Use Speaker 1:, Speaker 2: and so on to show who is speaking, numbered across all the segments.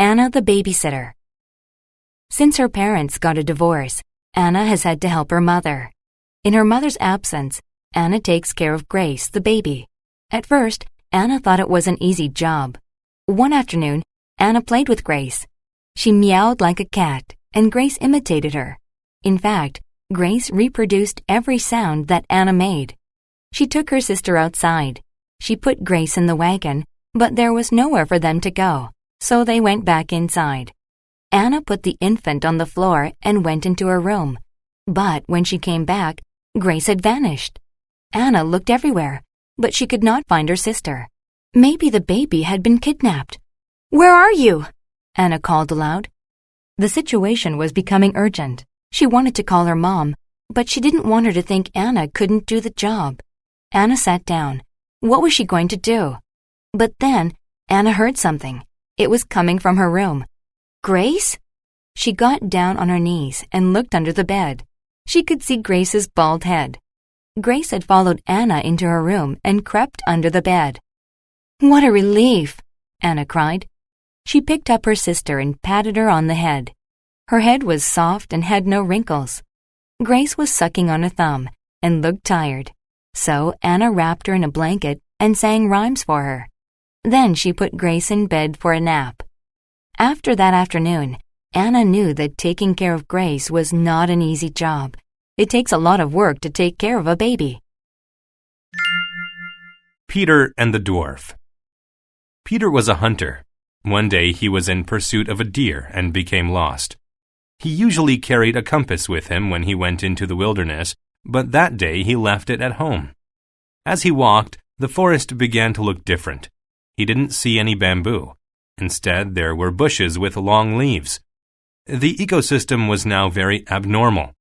Speaker 1: Anna the babysitter. Since her parents got a divorce, Anna has had to help her mother. In her mother's absence, Anna takes care of Grace, the baby. At first, Anna thought it was an easy job. One afternoon, Anna played with Grace. She meowed like a cat, and Grace imitated her. In fact, Grace reproduced every sound that Anna made. She took her sister outside. She put Grace in the wagon, but there was nowhere for them to go, so they went back inside. Anna put the infant on the floor and went into her room. But when she came back, Grace had vanished. Anna looked everywhere, but she could not find her sister. Maybe the baby had been kidnapped. "Where are you?" Anna called aloud. The situation was becoming urgent. She wanted to call her mom, but she didn't want her to think Anna couldn't do the job. Anna sat down. What was she going to do? But then Anna heard something. It was coming from her room. "Grace?" She got down on her knees and looked under the bed. She could see Grace's bald head. Grace had followed Anna into her room and crept under the bed. "What a relief!" Anna cried. She picked up her sister and patted her on the head. Her head was soft and had no wrinkles. Grace was sucking on a thumb and looked tired. So Anna wrapped her in a blanket and sang rhymes for her. Then she put Grace in bed for a nap. After that afternoon, Anna knew that taking care of Grace was not an easy job. It takes a lot of work to take care of a baby.
Speaker 2: Peter and the Dwarf. Peter was a hunter. One day he was in pursuit of a deer and became lost. He usually carried a compass with him when he went into the wilderness, but that day he left it at home. As he walked, the forest began to look different. He didn't see any bamboo. Instead, there were bushes with long leaves. The ecosystem was now very abnormal.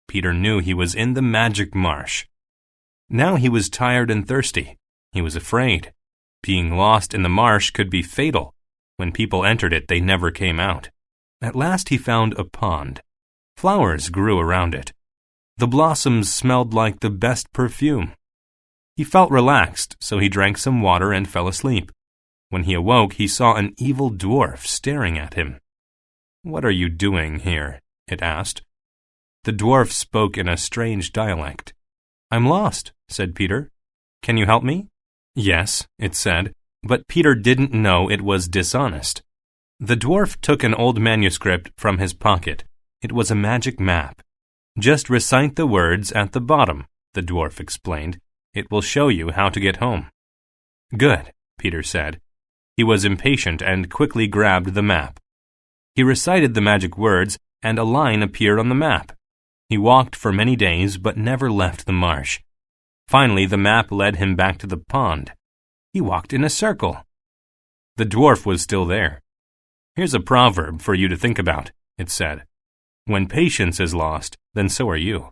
Speaker 2: Peter knew he was in the magic marsh. Now he was tired and thirsty. He was afraid. Being lost in the marsh could be fatal. When people entered it, they never came out. At last he found a pond. Flowers grew around it. The blossoms smelled like the best perfume. He felt relaxed, so he drank some water and fell asleep. When he awoke, he saw an evil dwarf staring at him. "What are you doing here?" it asked. The dwarf spoke in a strange dialect. "I'm lost," said Peter. "Can you help me?" "Yes," it said, but Peter didn't know it was dishonest. The dwarf took an old manuscript from his pocket. It was a magic map. "Just recite the words at the bottom," the dwarf explained. "It will show you how to get home." "Good," Peter said. He was impatient and quickly grabbed the map. He recited the magic words, and a line appeared on the map. He walked for many days, but never left the marsh. Finally, the map led him back to the pond. He walked in a circle. The dwarf was still there. "Here's a proverb for you to think about," it said. "When patience is lost, then so are you."